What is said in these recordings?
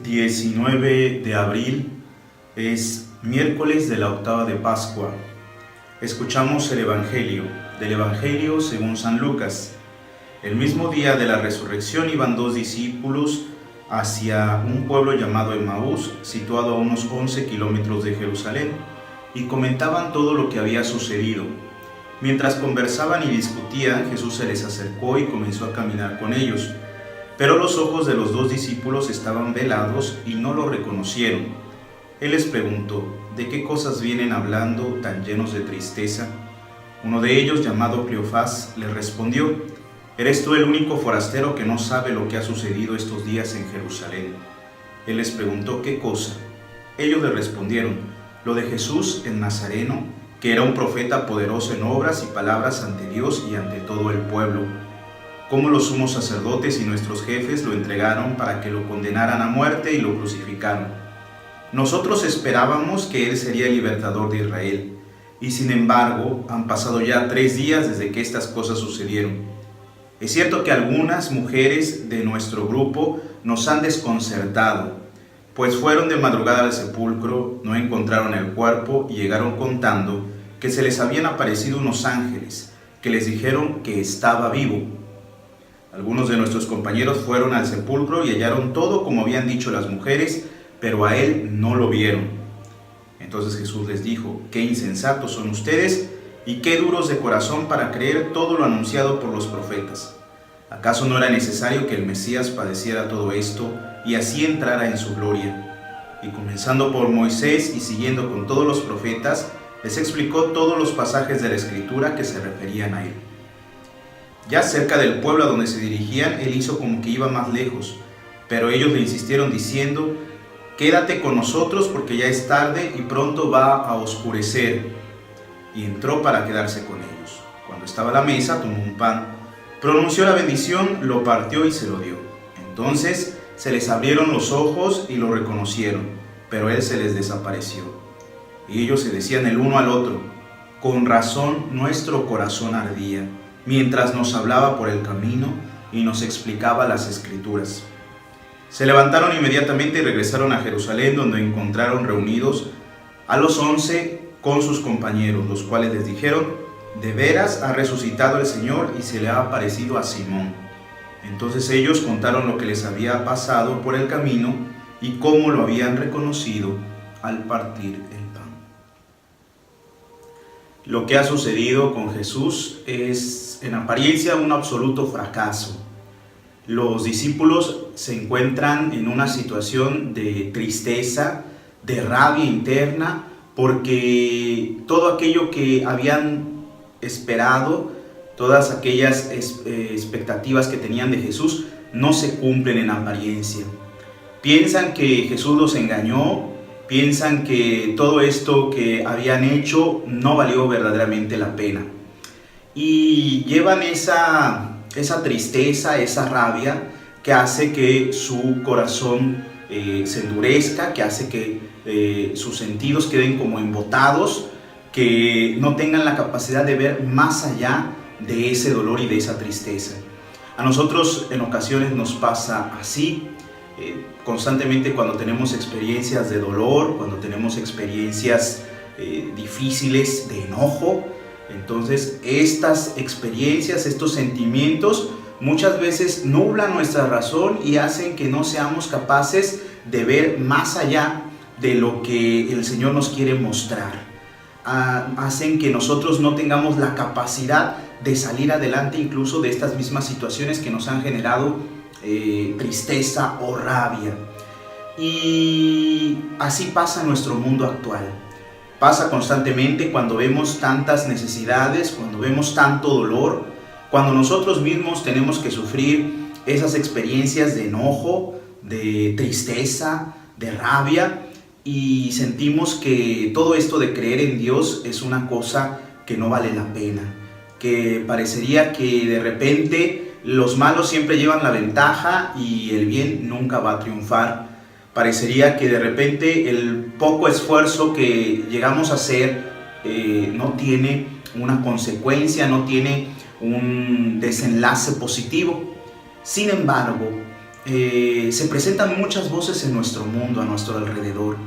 19 de abril es miércoles de la octava de Pascua. Escuchamos el Evangelio, del Evangelio según San Lucas. El mismo día de la resurrección iban dos discípulos hacia un pueblo llamado Emaús, situado a unos 11 kilómetros de Jerusalén, y comentaban todo lo que había sucedido. Mientras conversaban y discutían, Jesús se les acercó y comenzó a caminar con ellos. Pero los ojos de los dos discípulos estaban velados y no lo reconocieron. Él les preguntó: ¿de qué cosas vienen hablando tan llenos de tristeza? Uno de ellos, llamado Cleofás, le respondió: ¿eres tú el único forastero que no sabe lo que ha sucedido estos días en Jerusalén? Él les preguntó: ¿qué cosa? Ellos le respondieron: lo de Jesús el Nazareno, que era un profeta poderoso en obras y palabras ante Dios y ante todo el pueblo. Cómo los sumos sacerdotes y nuestros jefes lo entregaron para que lo condenaran a muerte y lo crucificaron. Nosotros esperábamos que él sería el libertador de Israel, y sin embargo han pasado ya 3 días desde que estas cosas sucedieron. Es cierto que algunas mujeres de nuestro grupo nos han desconcertado, pues fueron de madrugada al sepulcro, no encontraron el cuerpo y llegaron contando que se les habían aparecido unos ángeles que les dijeron que estaba vivo. Algunos de nuestros compañeros fueron al sepulcro y hallaron todo como habían dicho las mujeres, pero a él no lo vieron. Entonces Jesús les dijo: qué insensatos son ustedes y qué duros de corazón para creer todo lo anunciado por los profetas. ¿Acaso no era necesario que el Mesías padeciera todo esto y así entrara en su gloria? Y comenzando por Moisés y siguiendo con todos los profetas, les explicó todos los pasajes de la Escritura que se referían a él. Ya cerca del pueblo a donde se dirigían, él hizo como que iba más lejos, pero ellos le insistieron diciendo: quédate con nosotros porque ya es tarde y pronto va a oscurecer. Y entró para quedarse con ellos. Cuando estaba a la mesa, tomó un pan, pronunció la bendición, lo partió y se lo dio. Entonces se les abrieron los ojos y lo reconocieron, pero él se les desapareció. Y ellos se decían el uno al otro: con razón nuestro corazón ardía mientras nos hablaba por el camino y nos explicaba las Escrituras. Se levantaron inmediatamente y regresaron a Jerusalén, donde encontraron reunidos a los 11 con sus compañeros, los cuales les dijeron: de veras ha resucitado el Señor y se le ha aparecido a Simón. Entonces ellos contaron lo que les había pasado por el camino y cómo lo habían reconocido al partir el pan. Lo que ha sucedido con Jesús es en apariencia un absoluto fracaso. Los discípulos se encuentran en una situación de tristeza, de rabia interna, porque todo aquello que habían esperado, todas aquellas expectativas que tenían de Jesús, no se cumplen en apariencia. Piensan que Jesús los engañó, piensan que todo esto que habían hecho no valió verdaderamente la pena. Y llevan esa tristeza, esa rabia que hace que su corazón se endurezca, que hace que sus sentidos queden como embotados, que no tengan la capacidad de ver más allá de ese dolor y de esa tristeza. A nosotros en ocasiones nos pasa así, constantemente cuando tenemos experiencias de dolor, cuando tenemos experiencias difíciles de enojo. Entonces estas experiencias, estos sentimientos muchas veces nublan nuestra razón y hacen que no seamos capaces de ver más allá de lo que el Señor nos quiere mostrar. Hacen que nosotros no tengamos la capacidad de salir adelante incluso de estas mismas situaciones que nos han generado tristeza o rabia. Y así pasa en nuestro mundo actual. Pasa constantemente cuando vemos tantas necesidades, cuando vemos tanto dolor, cuando nosotros mismos tenemos que sufrir esas experiencias de enojo, de tristeza, de rabia, y sentimos que todo esto de creer en Dios es una cosa que no vale la pena, que parecería que de repente los malos siempre llevan la ventaja y el bien nunca va a triunfar. Parecería que de repente el poco esfuerzo que llegamos a hacer no tiene una consecuencia, no tiene un desenlace positivo. Sin embargo, se presentan muchas voces en nuestro mundo, a nuestro alrededor.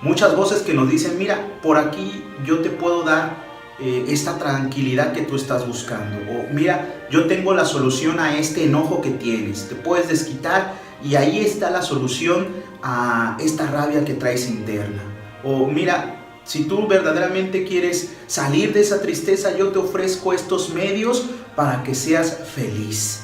Muchas voces que nos dicen, mira, por aquí yo te puedo dar esta tranquilidad que tú estás buscando. O mira, yo tengo la solución a este enojo que tienes. Te puedes desquitar y ahí está la solución a esta rabia que traes interna. O mira, si tú verdaderamente quieres salir de esa tristeza, yo te ofrezco estos medios para que seas feliz.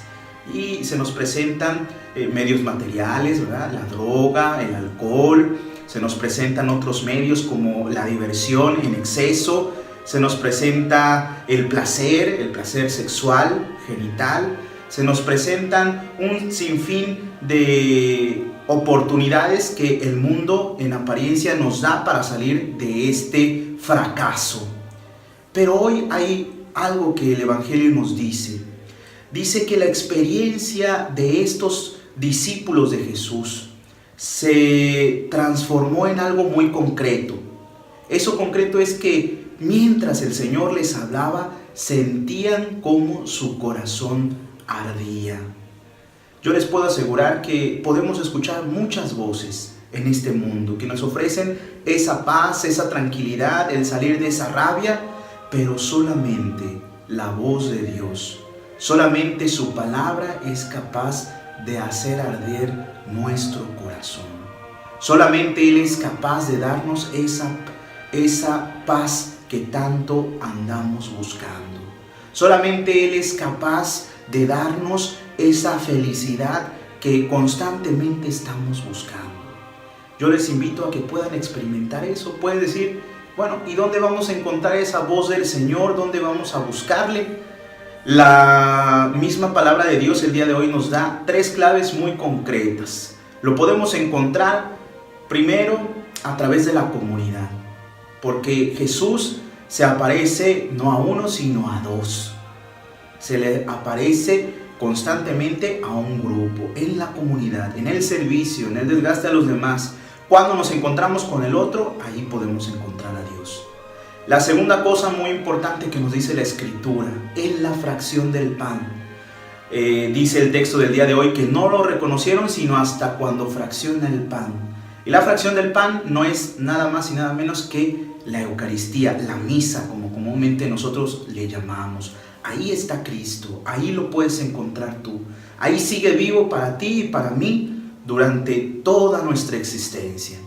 Y se nos presentan medios materiales, ¿verdad? La droga, el alcohol. Se nos presentan otros medios como la diversión en exceso. Se nos presenta el placer sexual, genital. Se nos presentan un sinfín de oportunidades que el mundo en apariencia nos da para salir de este fracaso. Pero hoy hay algo que el Evangelio nos dice. Dice que la experiencia de estos discípulos de Jesús se transformó en algo muy concreto. Eso concreto es que mientras el Señor les hablaba, sentían cómo su corazón ardía. Yo les puedo asegurar que podemos escuchar muchas voces en este mundo que nos ofrecen esa paz, esa tranquilidad, el salir de esa rabia, pero solamente la voz de Dios, solamente su palabra es capaz de hacer arder nuestro corazón. Solamente Él es capaz de darnos esa paz que tanto andamos buscando. Solamente Él es capaz de darnos esa felicidad que constantemente estamos buscando. Yo les invito a que puedan experimentar eso. Pueden decir, bueno, ¿y dónde vamos a encontrar esa voz del Señor? ¿Dónde vamos a buscarle? La misma palabra de Dios el día de hoy nos da 3 claves muy concretas. Lo podemos encontrar primero a través de la comunidad, porque Jesús se aparece no a uno sino a 2. Se le aparece constantemente a un grupo, en la comunidad, en el servicio, en el desgaste a los demás. Cuando nos encontramos con el otro, ahí podemos encontrar a Dios. La segunda cosa muy importante que nos dice la Escritura, en la fracción del pan. Dice el texto del día de hoy que no lo reconocieron sino hasta cuando fracciona el pan. Y la fracción del pan no es nada más y nada menos que la Eucaristía, la misa, como comúnmente nosotros le llamamos. Ahí está Cristo, ahí lo puedes encontrar tú. Ahí sigue vivo para ti y para mí durante toda nuestra existencia.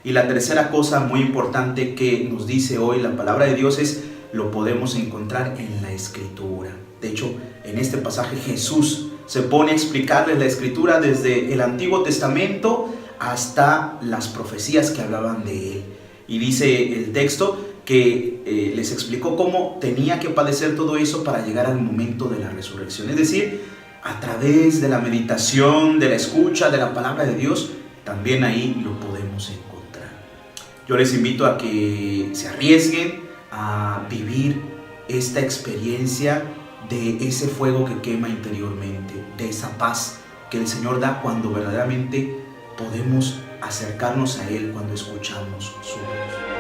Y la tercera cosa muy importante que nos dice hoy la palabra de Dios es, lo podemos encontrar en la Escritura. De hecho, en este pasaje Jesús se pone a explicarles la Escritura desde el Antiguo Testamento hasta las profecías que hablaban de Él. Y dice el texto que les explicó cómo tenía que padecer todo eso para llegar al momento de la resurrección. Es decir, a través de la meditación, de la escucha de la palabra de Dios, también ahí lo podemos encontrar. Yo les invito a que se arriesguen a vivir esta experiencia de ese fuego que quema interiormente, de esa paz que el Señor da cuando verdaderamente podemos acercarnos a Él, cuando escuchamos su voz.